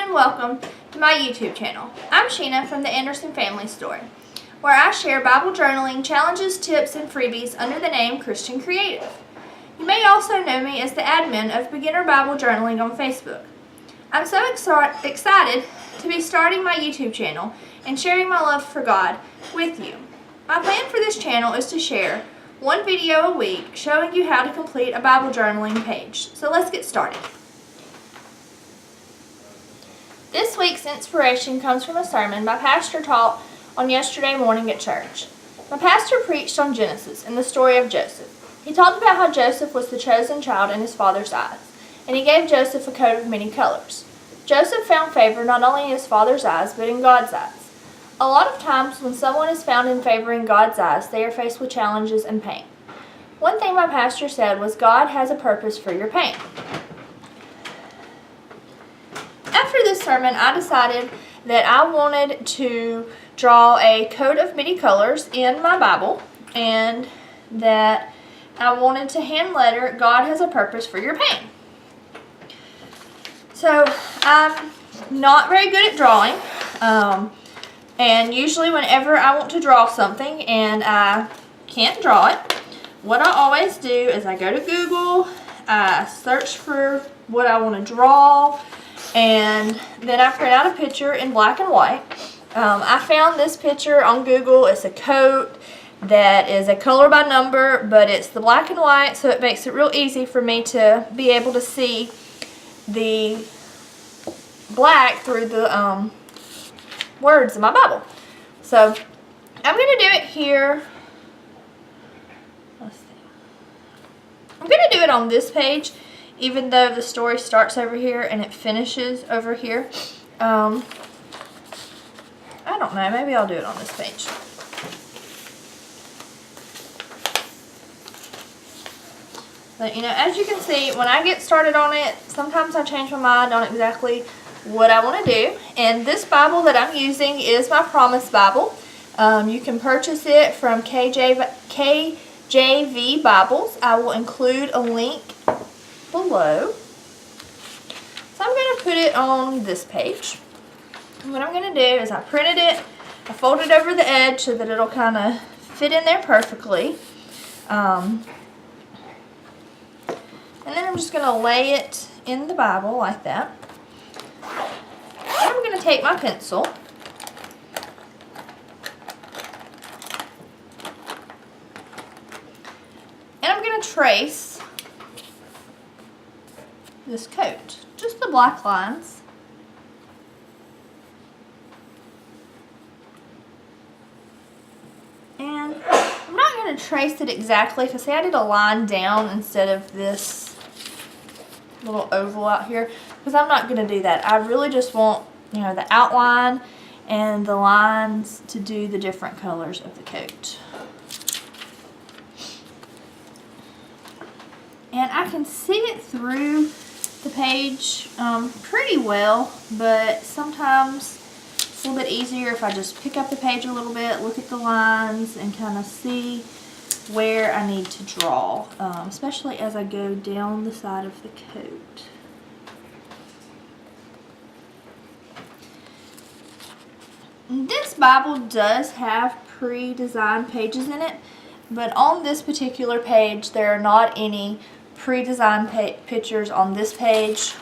and welcome to my YouTube channel. I'm Sheena from the Anderson Family Story, where I share Bible journaling challenges, tips, and freebies under the name Christian Creative. You may also know me as the admin of Beginner Bible Journaling on Facebook. I'm so excited to be starting my YouTube channel and sharing my love for God with you. My plan for this channel is to share one video a week showing you how to complete a Bible journaling page. So let's get started. This week's inspiration comes from a sermon my pastor taught on yesterday morning at church. My pastor preached on Genesis and the story of Joseph. He talked about how Joseph was the chosen child in his father's eyes, and he gave Joseph a coat of many colors. Joseph found favor not only in his father's eyes, but in God's eyes. A lot of times when someone is found in favor in God's eyes, they are faced with challenges and pain. One thing my pastor said was, God has a purpose for your pain. After this sermon, I decided that I wanted to draw a coat of many colors in my Bible, and that I wanted to hand letter, God has a purpose for your pain. So, I'm not very good at drawing, and usually whenever I want to draw something and I can't draw it, what I always do is I go to Google, I search for what I want to draw, and then I print out a picture in black and white. I found this picture on Google. It's a coat that is a color by number, but it's the black and white, so it makes it real easy for me to be able to see the black through the words in my Bible. So I'm going to do it here. Let's see. I'm going to do it on this page, even though the story starts over here and it finishes over here. I don't know, maybe I'll do it on this page. But, you know, as you can see, when I get started on it, sometimes I change my mind on exactly what I want to do. And this Bible that I'm using is my Promise Bible. You can purchase it from KJV Bibles. I will include a link below. So I'm going to put it on this page. And what I'm going to do is I printed it, I folded over the edge so that it'll kind of fit in there perfectly. And then I'm just going to lay it in the Bible like that. Then I'm going to take my pencil and I'm going to trace this coat, just the black lines. And I'm not going to trace it exactly, because see, I did a line down instead of this little oval out here, because I'm not going to do that. I really just want, you know, the outline and the lines to do the different colors of the coat. And I can see it through the page pretty well, but sometimes it's a little bit easier if I just pick up the page a little bit, look at the lines, and kind of see where I need to draw, especially as I go down the side of the coat. This Bible does have pre-designed pages in it, but on this particular page there are not any pre-designed pictures on this page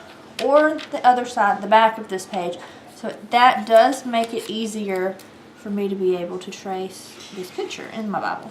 or the other side, the back of this page. So that does make it easier for me to be able to trace this picture in my Bible.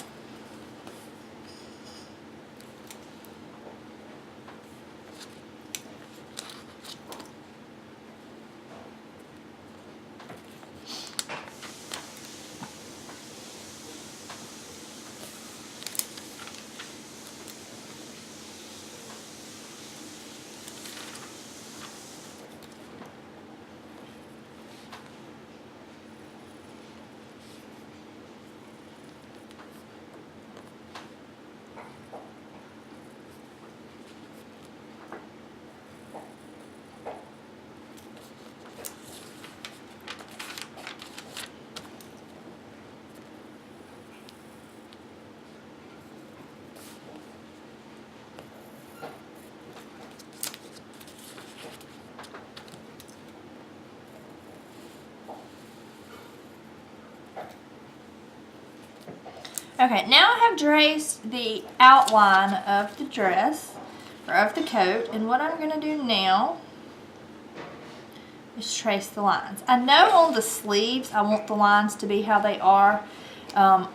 Okay, now I have traced the outline of the dress, or of the coat, and what I'm going to do now is trace the lines. I know on the sleeves I want the lines to be how they are.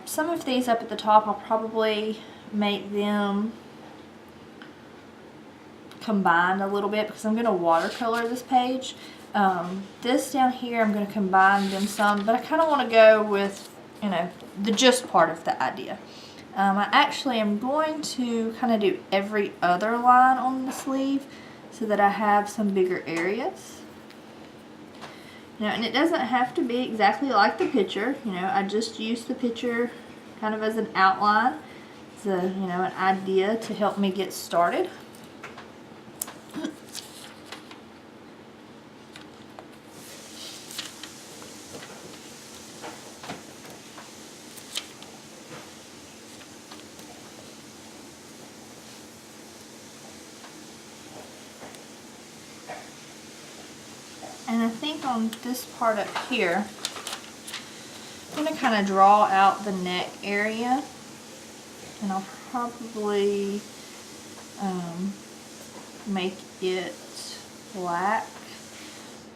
Some of these up at the top I'll probably make them combined a little bit because I'm going to watercolor this page. This down here I'm going to combine them some, but I kind of want to go with, you know, the gist part of the idea. I actually am going to kind of do every other line on the sleeve so that I have some bigger areas. And it doesn't have to be exactly like the picture. You know, I just use the picture kind of as an outline, as a, you know, an idea to help me get started. And I think on this part up here, I'm going to kind of draw out the neck area, and I'll probably make it black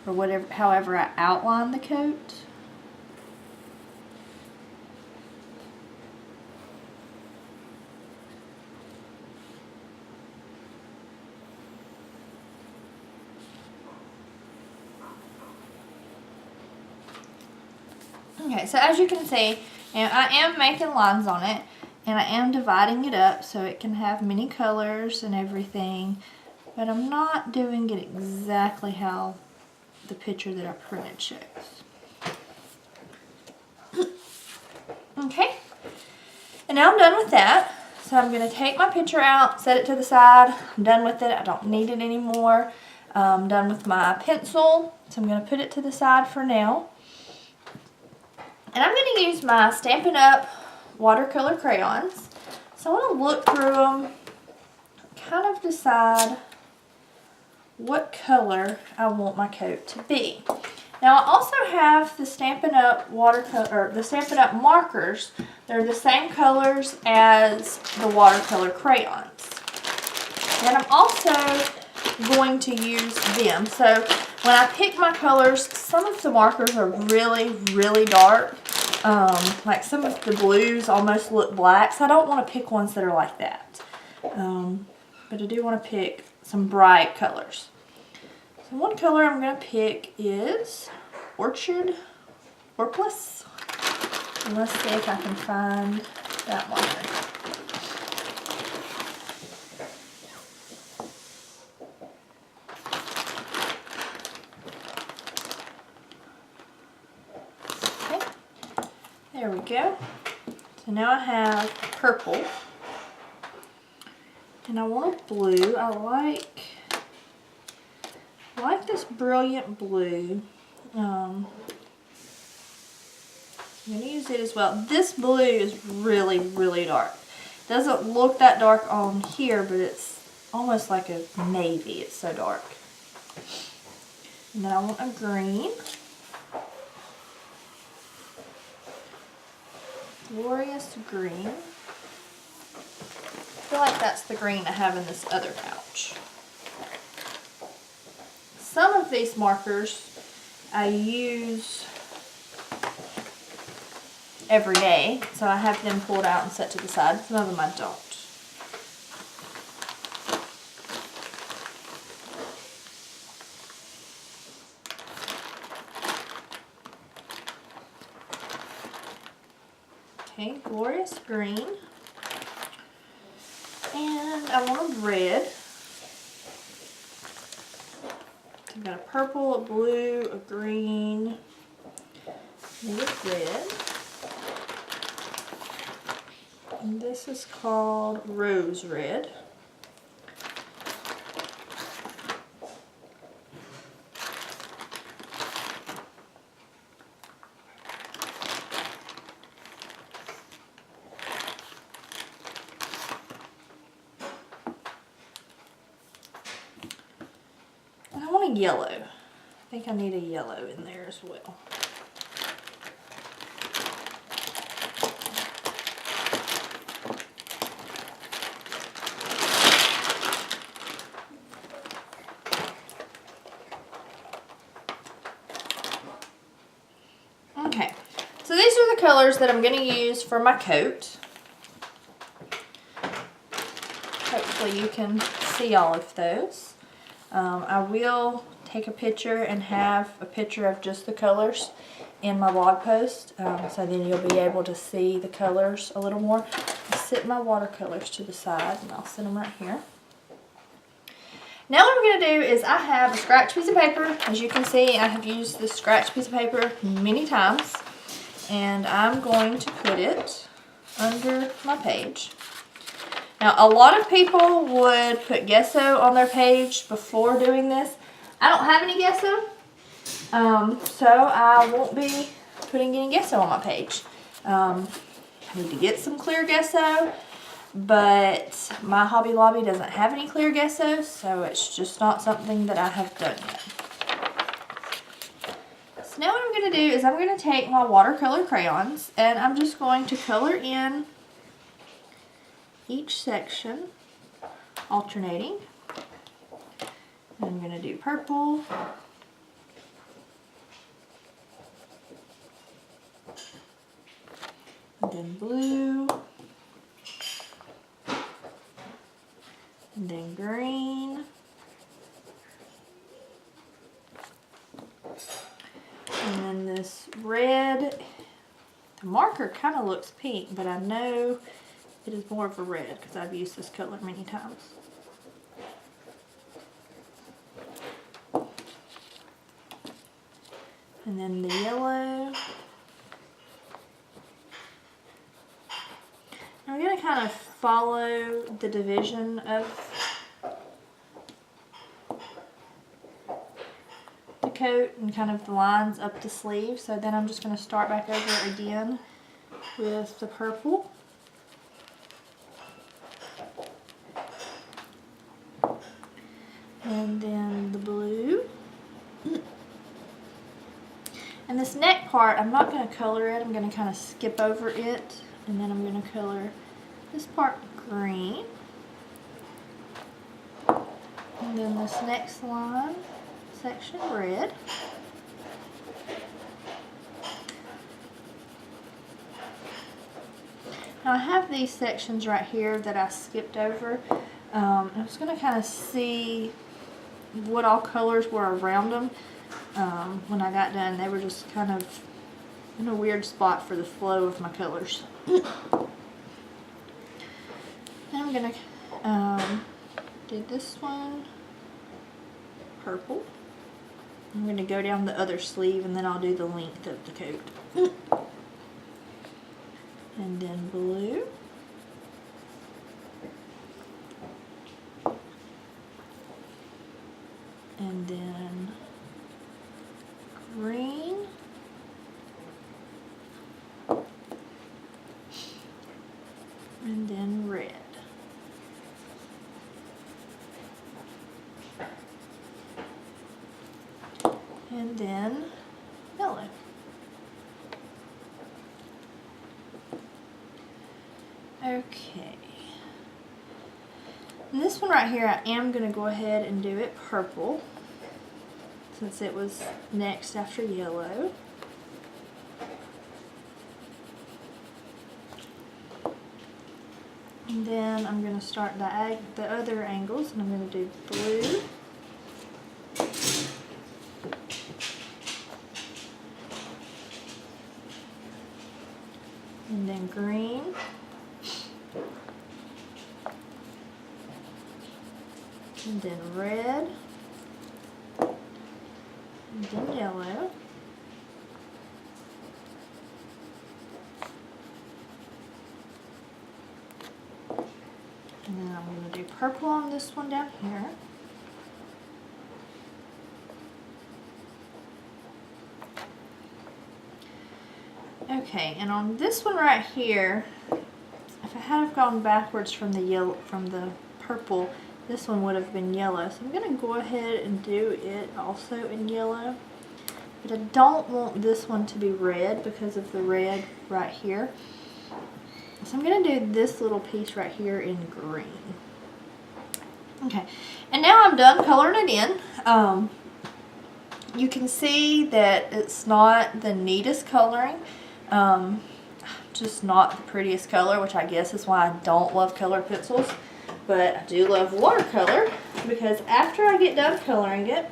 or whatever, however I outline the coat. Okay, so as you can see, you know, I am making lines on it, and I am dividing it up so it can have many colors and everything, but I'm not doing it exactly how the picture that I printed shows. Okay, and now I'm done with that. So I'm going to take my picture out, set it to the side. I'm done with it. I don't need it anymore. I'm done with my pencil, so I'm going to put it to the side for now. And I'm going to use my Stampin' Up! Watercolor crayons. So I want to look through them, kind of decide what color I want my coat to be. Now I also have the Stampin' Up! Watercolor, or the Stampin' Up! Markers. They're the same colors as the watercolor crayons. And I'm also going to use them. So when I pick my colors, some of the markers are really, really dark. Like some of the blues almost look black, so I don't want to pick ones that are like that. But I do want to pick some bright colors. So one color I'm going to pick is Orchard Orplis. And let's see if I can find that marker. There we go. So now I have purple, and I want a blue. I like this brilliant blue. I'm going to use it as well. This blue is really, really dark. It doesn't look that dark on here, but it's almost like a navy. It's so dark. And then I want a green. Glorious green. I feel like that's the green I have in this other pouch. Some of these markers I use every day, so I have them pulled out and set to the side. Some of them I don't. Okay, glorious green. And I want a red. So I've got a purple, a blue, a green, and a red. And this is called Rose Red. And I want a yellow. I think I need a yellow in there as well. colors that I'm going to use for my coat. Hopefully you can see all of those. I will take a picture and have a picture of just the colors in my blog post, so then you'll be able to see the colors a little more. I'll set my watercolors to the side and I'll set them right here. Now what I'm going to do is I have a scratch piece of paper. As you can see, I have used this scratch piece of paper many times, and I'm going to put it under my page. Now a lot of people would put gesso on their page before doing this. I don't have any gesso, so I won't be putting any gesso on my page. I need to get some clear gesso, but my Hobby Lobby doesn't have any clear gesso, so it's just not something that I have done yet. So now what I'm going to do is I'm going to take my watercolor crayons and I'm just going to color in each section, alternating. I'm going to do purple, and then blue, and then green, and then this red. The marker kind of looks pink, but I know it is more of a red because I've used this color many times. And then the yellow. I'm going to kind of follow the division of the coat and kind of the lines up the sleeve. So then I'm just going to start back over again with the purple. And then the blue. And this neck part, I'm not going to color it. I'm going to kind of skip over it. And then I'm going to color this part green. And then this next line section red. Now I have these sections right here that I skipped over. I was going to kind of see what all colors were around them. When I got done, they were just kind of in a weird spot for the flow of my colors. Then I'm going to do this one purple. I'm going to go down the other sleeve and then I'll do the length of the coat. And then blue. And then green. And then red. And then yellow. Okay. And this one right here, I am going to go ahead and do it purple, since it was next after yellow. And then I'm going to start the other angles, and I'm going to do blue. And then green. And then red. And then yellow. And then I'm going to do purple on this one down here. Okay, and on this one right here, if I had have gone backwards from the yellow, from the purple, this one would have been yellow. So I'm going to go ahead and do it also in yellow. But I don't want this one to be red because of the red right here. So I'm going to do this little piece right here in green. Okay, and now I'm done coloring it in. You can see that it's not the neatest coloring. just not the prettiest color, which I guess is why I don't love colored pencils. But I do love watercolor because after I get done coloring it,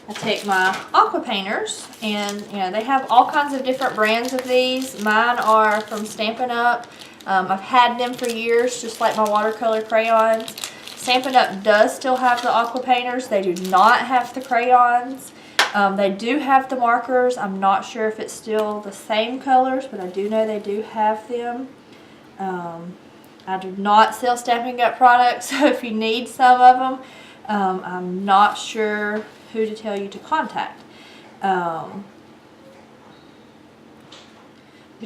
I take my aqua painters, and you know, they have all kinds of different brands of these. Mine are from Stampin' Up. I've had them for years, just like my watercolor crayons. Stampin' Up does still have the aqua painters. They do not have the crayons. They do have the markers. I'm not sure if it's still the same colors, but I do know they do have them. I do not sell Stampin' Up products, so if you need some of them, I'm not sure who to tell you to contact. But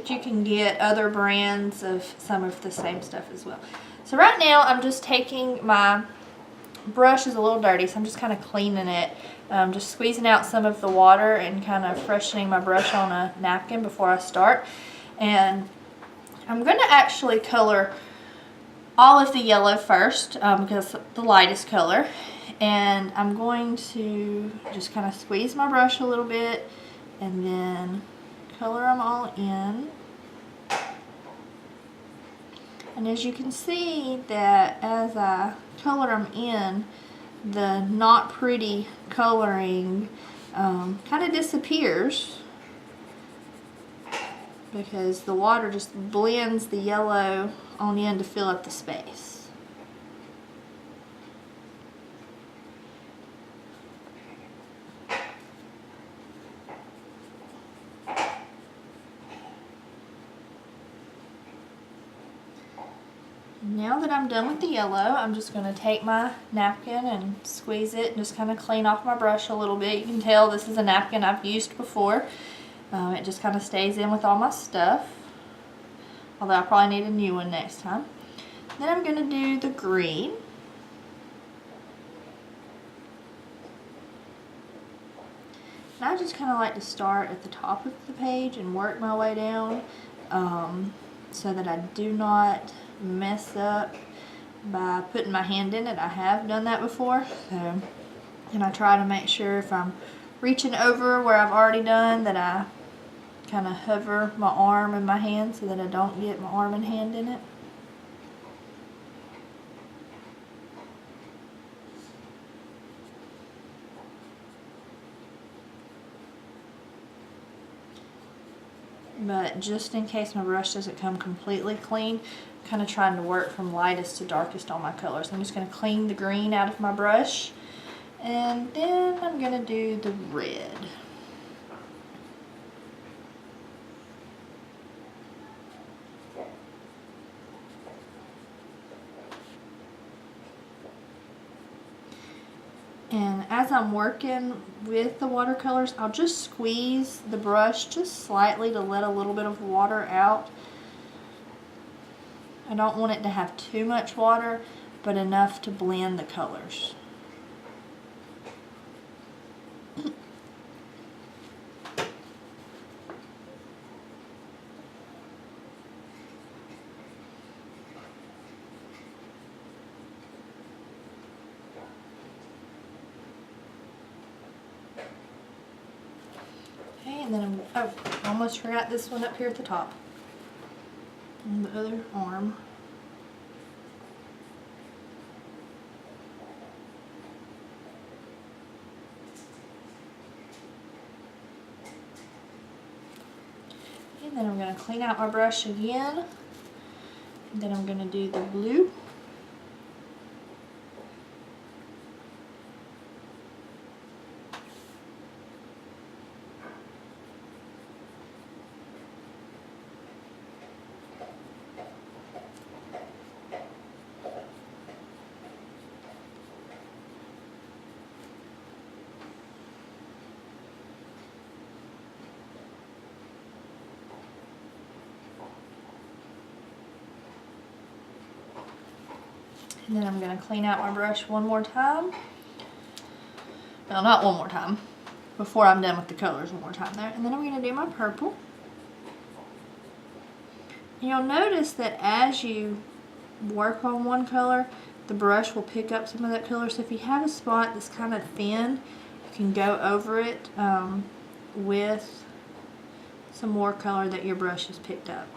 you can get other brands of some of the same stuff as well. So right now I'm just taking my brush is a little dirty, so I'm just kind of cleaning it. Just squeezing out some of the water and kind of freshening my brush on a napkin before I start. And I'm going to actually color all of the yellow first because it's the lightest color. And I'm going to just kind of squeeze my brush a little bit and then color them all in. And as you can see that as I color them in, the not pretty coloring kind of disappears because the water just blends the yellow on in to fill up the space. Now that I'm done with the yellow, I'm just going to take my napkin and squeeze it and just kind of clean off my brush a little bit. You can tell this is a napkin I've used before. It just kind of stays in with all my stuff, although I probably need a new one next time. Then I'm going to do the green. And I just kind of like to start at the top of the page and work my way down so that I do not mess up by putting my hand in it. I have done that before, so, and I try to make sure if I'm reaching over where I've already done that I kind of hover my arm and my hand so that I don't get my arm and hand in it. But just in case my brush doesn't come completely clean, I'm kind of trying to work from lightest to darkest on my colors. I'm just going to clean the green out of my brush, and then I'm going to do the red. And as I'm working with the watercolors, I'll just squeeze the brush just slightly to let a little bit of water out. I don't want it to have too much water, but enough to blend the colors. And then I almost forgot this one up here at the top. And the other arm. And then I'm going to clean out my brush again. And then I'm going to do the blue. And then I'm going to clean out my brush one more time. No, not one more time. Before I'm done with the colors, one more time there. And then I'm going to do my purple. And you'll notice that as you work on one color, the brush will pick up some of that color. So if you have a spot that's kind of thin, you can go over it with some more color that your brush has picked up.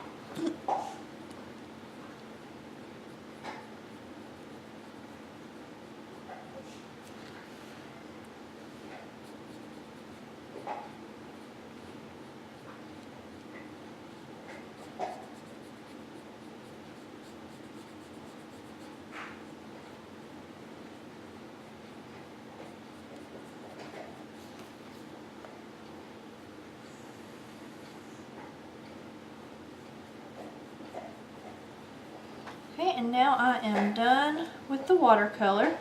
Okay, and now I am done with the watercolor.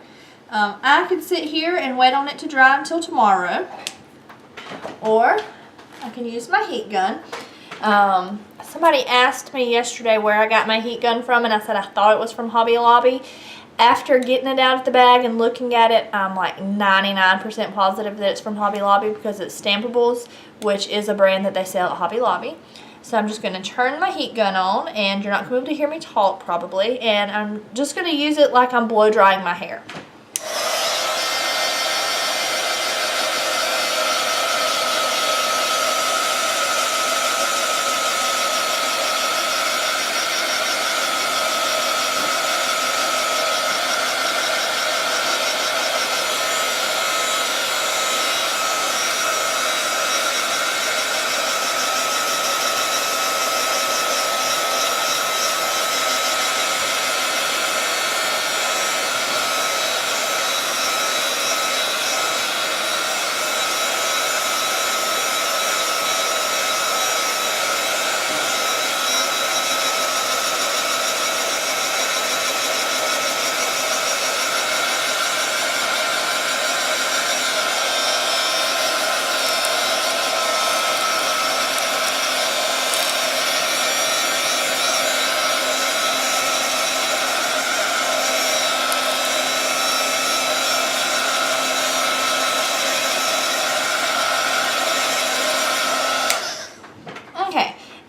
I could sit here and wait on it to dry until tomorrow, or I can use my heat gun. Somebody asked me yesterday where I got my heat gun from, and I said I thought it was from Hobby Lobby. After getting it out of the bag and looking at it, I'm like 99% positive that it's from Hobby Lobby because it's Stampables, which is a brand that they sell at Hobby Lobby. So I'm just going to turn my heat gun on, and you're not going to be able to hear me talk probably, and I'm just going to use it like I'm blow drying my hair.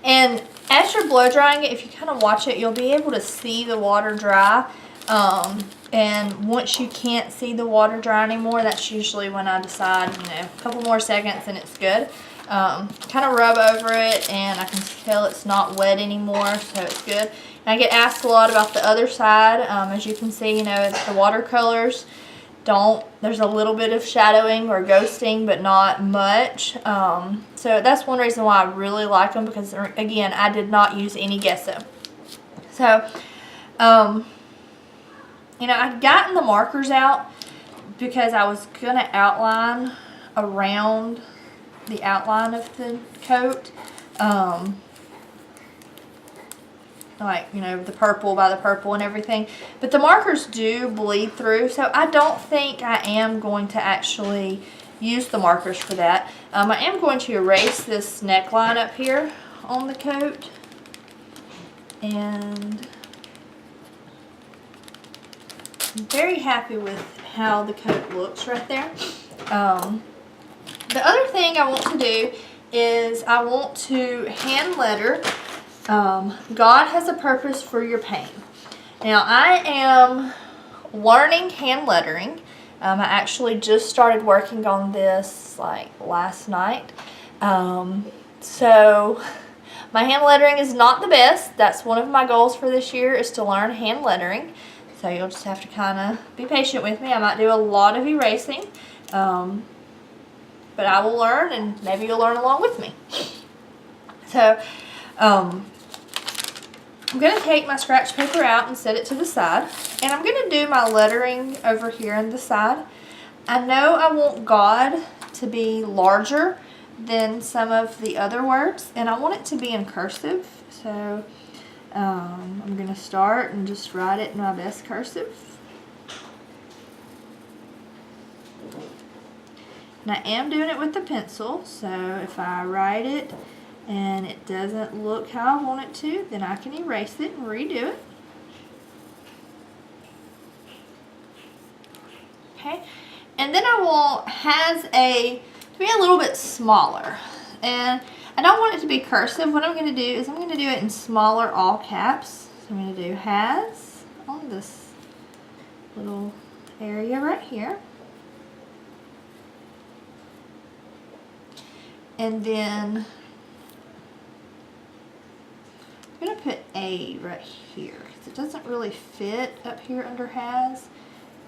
And as you're blow drying it, if you kind of watch it, you'll be able to see the water dry. And once you can't see the water dry anymore, that's usually when I decide, you know, a couple more seconds and it's good. Kind of rub over it, and I can tell it's not wet anymore, so it's good. And I get asked a lot about the other side. As you can see, you know, the watercolors there's a little bit of shadowing or ghosting, but not much. So that's one reason why I really like them, because again, I did not use any gesso. So, you know, I'd gotten the markers out because I was going to outline around the outline of the coat. Like, you know, the purple by the purple and everything. But the markers do bleed through, so I don't think I am going to actually use the markers for that. I am going to erase this neckline up here on the coat. And I'm very happy with how the coat looks right there. The other thing I want to do is I want to hand letter God Has a Purpose for Your Pain. Now, I am learning hand lettering. I actually just started working on this like last night. So my hand lettering is not the best. That's one of my goals for this year, is to learn hand lettering. So you'll just have to kind of be patient with me. I might do a lot of erasing. But I will learn, and maybe you'll learn along with me. So, I'm going to take my scratch paper out and set it to the side. And I'm going to do my lettering over here on the side. I know I want God to be larger than some of the other words, and I want it to be in cursive. So, I'm going to start and just write it in my best cursive. And I am doing it with the pencil, so if I write it and it doesn't look how I want it to, then I can erase it and redo it. Okay, and then I want to be a little bit smaller, and I don't want it to be cursive. What I'm going to do is I'm going to do it in smaller all caps. So I'm going to do has on this little area right here. And then I'm going to put A right here because it doesn't really fit up here under has,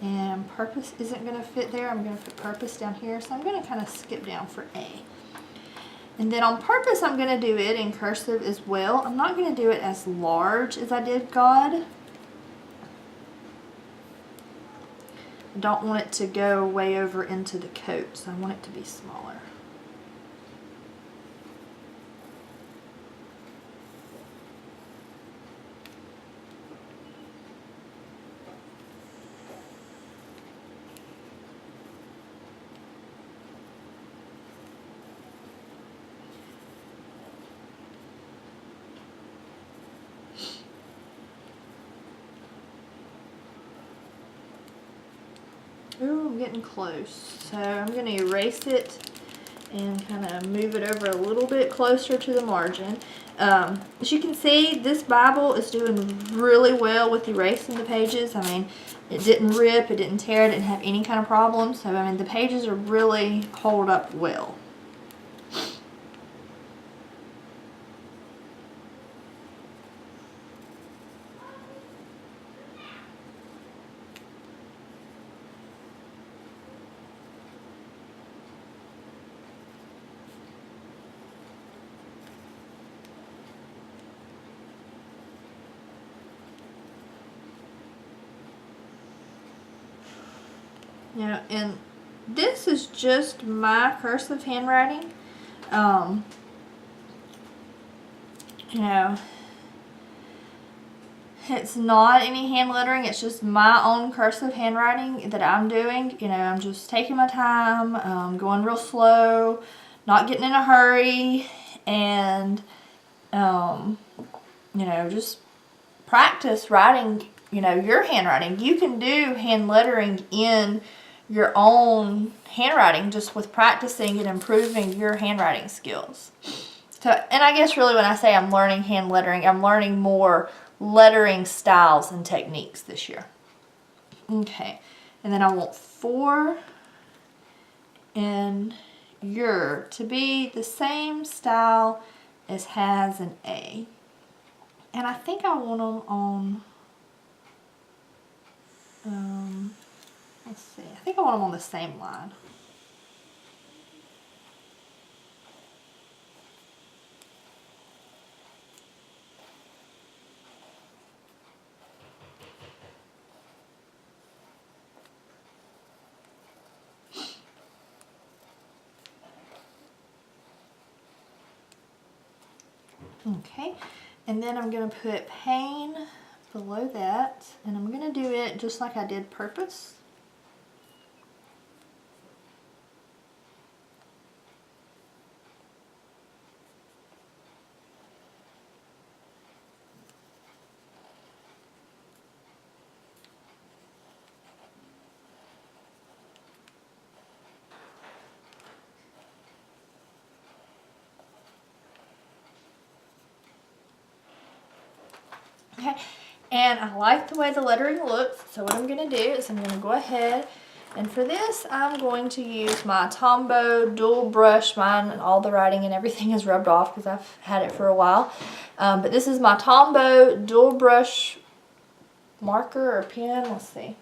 and purpose isn't going to fit there. I'm going to put purpose down here, so I'm going to kind of skip down for A. And then on purpose, I'm going to do it in cursive as well. I'm not going to do it as large as I did God. I don't want it to go way over into the coat, so I want it to be smaller. Ooh, I'm getting close. So I'm going to erase it and kind of move it over a little bit closer to the margin. As you can see, this Bible is doing really well with erasing the pages. I mean, it didn't rip, it didn't tear, it didn't have any kind of problems. So, I mean, the pages are really hold up well. Now, and this is just my cursive handwriting. You know, it's not any hand lettering. It's just my own cursive handwriting that I'm doing. You know, I'm just taking my time, going real slow, not getting in a hurry, and, you know, just practice writing, you know, your handwriting. You can do hand lettering in your own handwriting just with practicing and improving your handwriting skills. So, and I guess really when I say I'm learning hand lettering, I'm learning more lettering styles and techniques this year. Okay, and then I want for and your to be the same style as has and A. And I think I want them on, let's see, I think I want them on the same line. Okay, and then I'm going to put pain below that, and I'm going to do it just like I did purpose. Okay, and I like the way the lettering looks, so what I'm going to do is I'm going to go ahead, and for this I'm going to use my Tombow dual brush. Mine and all the writing and everything is rubbed off because I've had it for a while, but this is my Tombow dual brush marker or pen, let's see,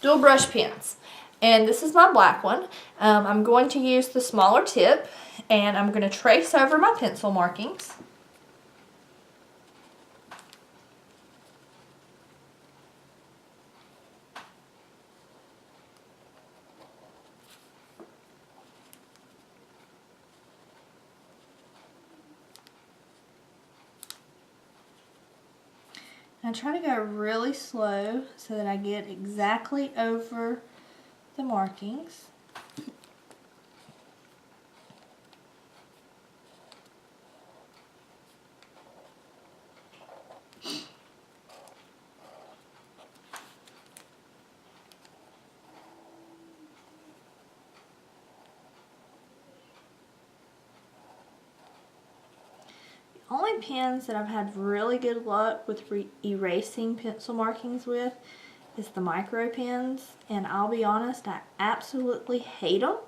dual brush pens, and this is my black one. I'm going to use the smaller tip, and I'm going to trace over my pencil markings. I try to go really slow so that I get exactly over the markings. Only pens that I've had really good luck with erasing pencil markings with is the micro pens, and I'll be honest, I absolutely hate them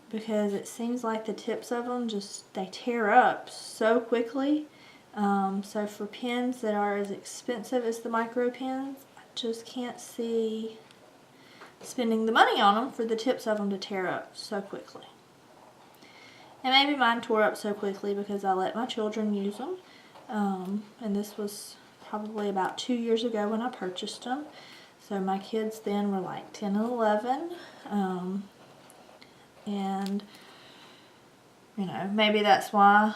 because it seems like the tips of them they tear up so quickly. So for pens that are as expensive as the micro pens, I just can't see spending the money on them for the tips of them to tear up so quickly. And maybe mine tore up so quickly because I let my children use them. And this was probably about 2 years ago when I purchased them. So my kids then were like 10 and 11. And, you know, maybe that's why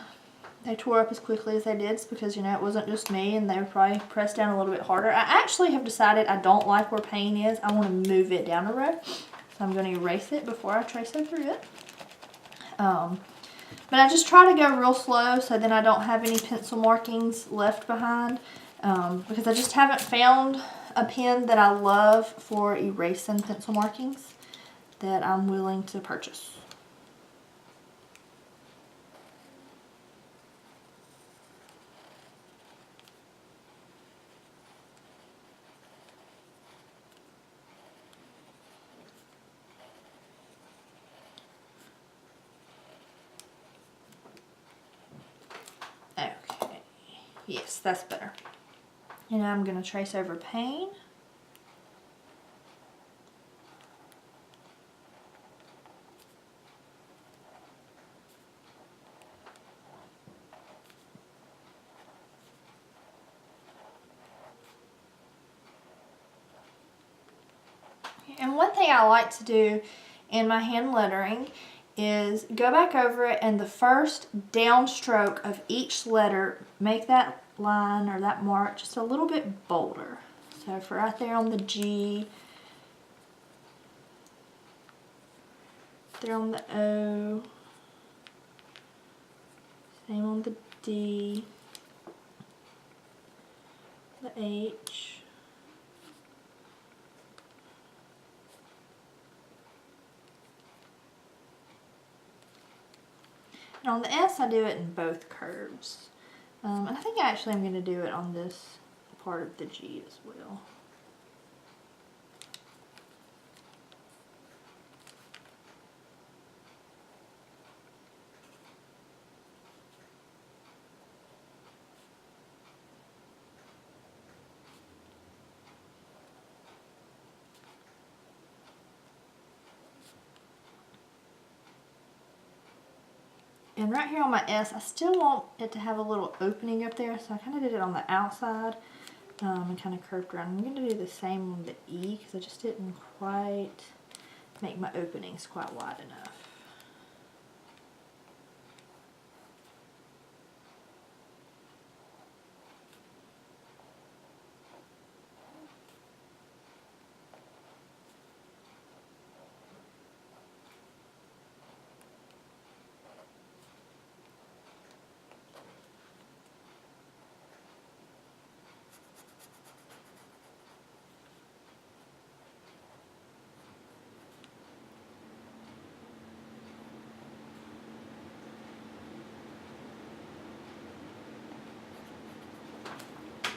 they tore up as quickly as they did. It's because, you know, it wasn't just me and they were probably pressed down a little bit harder. I actually have decided I don't like where paint is. I want to move it down a row. So I'm going to erase it before I trace over it. But I just try to go real slow so then I don't have any pencil markings left behind. Because I just haven't found a pen that I love for erasing pencil markings that I'm willing to purchase. Okay, yes, that's better. And now I'm going to trace over pain. And one thing I like to do in my hand lettering is go back over it and the first downstroke of each letter, make that line or that mark just a little bit bolder. So for right there on the G, there on the O, same on the D, the H, and on the S I do it in both curves. And I think actually I'm going to do it on this part of the G as well. And right here on my S, I still want it to have a little opening up there, so I kind of did it on the outside and kind of curved around. I'm going to do the same on the E because I just didn't quite make my openings quite wide enough.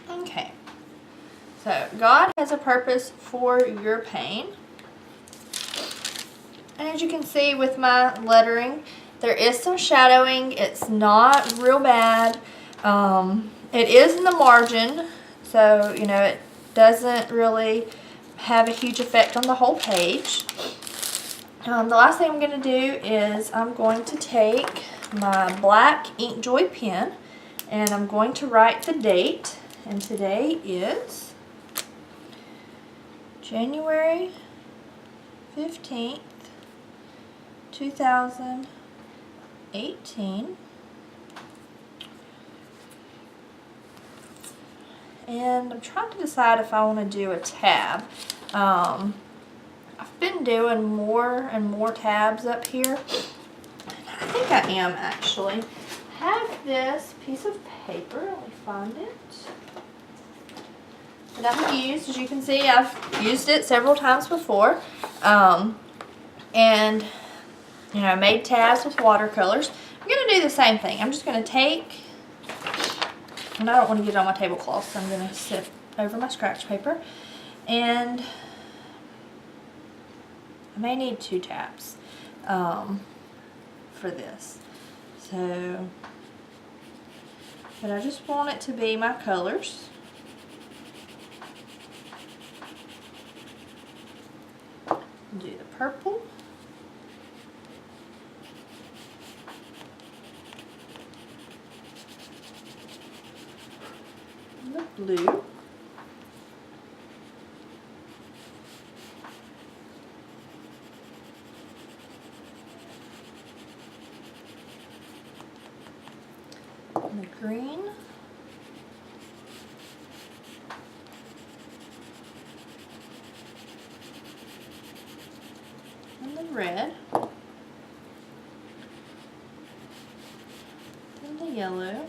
Okay, so God has a purpose for your pain. And as you can see with my lettering, there is some shadowing. It's not real bad. It is in the margin, so you know it doesn't really have a huge effect on the whole page. The last thing I'm going to do is I'm going to take my black Inkjoy pen and I'm going to write the date. And today is January 15th, 2018. And I'm trying to decide if I want to do a tab. I've been doing more and more tabs up here. I think I am actually. I have this piece of paper. Let me find it. That I've used. As you can see, I've used it several times before. And, you know, I made tabs with watercolors. I'm going to do the same thing. I'm just going to take, and I don't want to get it on my tablecloth, so I'm going to sit over my scratch paper. And I may need 2 tabs for this. So but I just want it to be my colors. Do the purple. And the blue. And the green. And the red. And the yellow.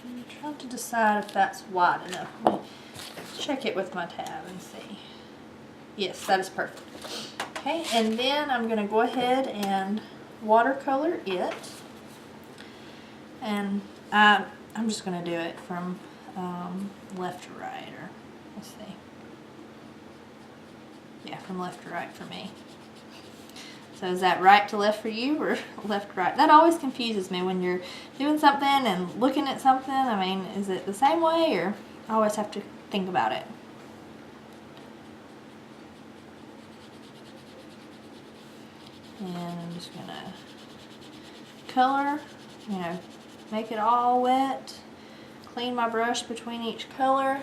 I'm trying to decide if that's wide enough. Let me check it with my tab and see. Yes, that is perfect. Okay, and then I'm going to go ahead and watercolor it. And I'm just going to do it from left to right, or let's see. Yeah, from left to right for me. So is that right to left for you, or left to right? That always confuses me when you're doing something and looking at something. I mean, is it the same way, or I always have to think about it. And I'm just going to color, you know, make it all wet, clean my brush between each color.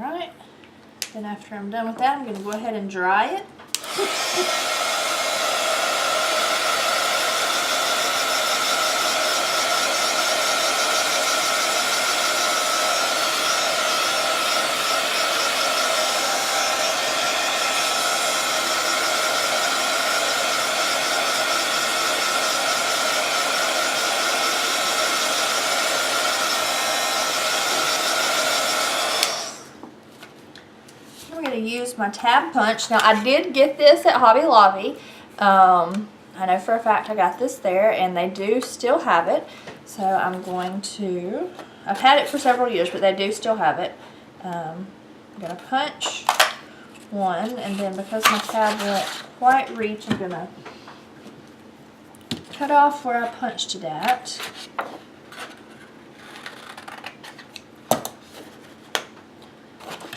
Alright, then after I'm done with that, I'm going to go ahead and dry it. Use my tab punch. Now I did get this at Hobby Lobby. I know for a fact I got this there, and they do still have it. So I'm going to, I've had it for several years, but they do still have it. I'm going to punch one, and then because my tab won't quite reach, I'm going to cut off where I punched it at.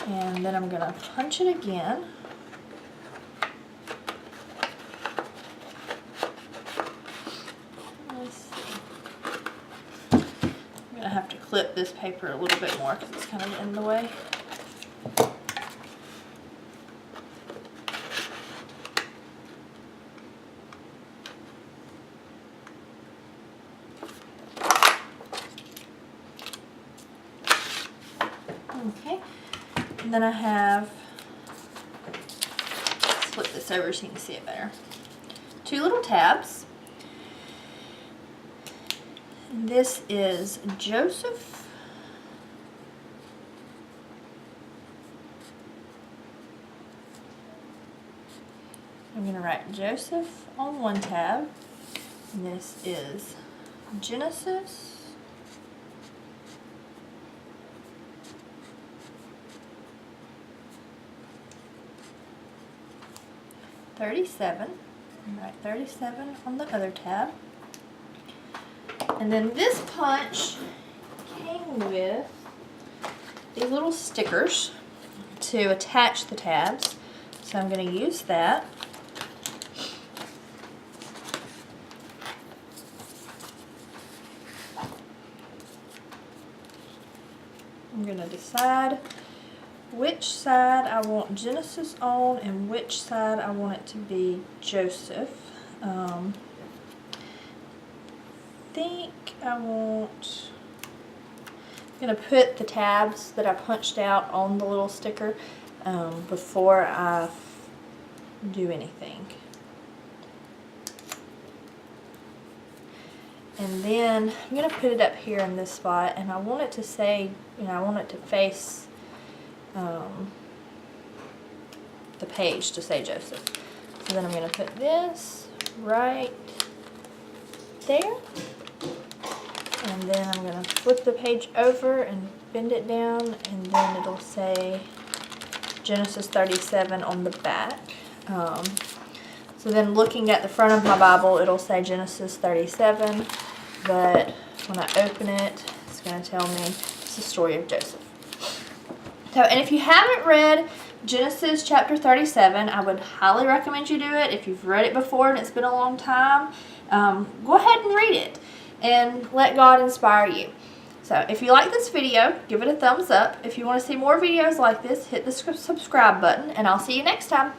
And then I'm going to punch it again. Let's see. I'm going to have to clip this paper a little bit more because it's kind of in the way. Okay. And then I have, let's flip this over so you can see it better. 2 little tabs. And this is Joseph. I'm going to write Joseph on one tab. And this is Genesis. $37. Write 37 on the other tab. And then this punch came with these little stickers to attach the tabs. So I'm going to use that. I'm going to decide which side I want Genesis on and which side I want it to be Joseph. I think I want, I'm going to put the tabs that I punched out on the little sticker before I do anything. And then I'm going to put it up here in this spot, and I want it to say, you know, I want it to face the page to say Joseph. So then I'm going to put this right there. And then I'm going to flip the page over and bend it down, and then it'll say Genesis 37 on the back. So then looking at the front of my Bible, it'll say Genesis 37, but when I open it, it's going to tell me it's the story of Joseph. So, and if you haven't read Genesis chapter 37, I would highly recommend you do it. If you've read it before and it's been a long time, go ahead and read it and let God inspire you. So if you like this video, give it a thumbs up. If you want to see more videos like this, hit the subscribe button, and I'll see you next time.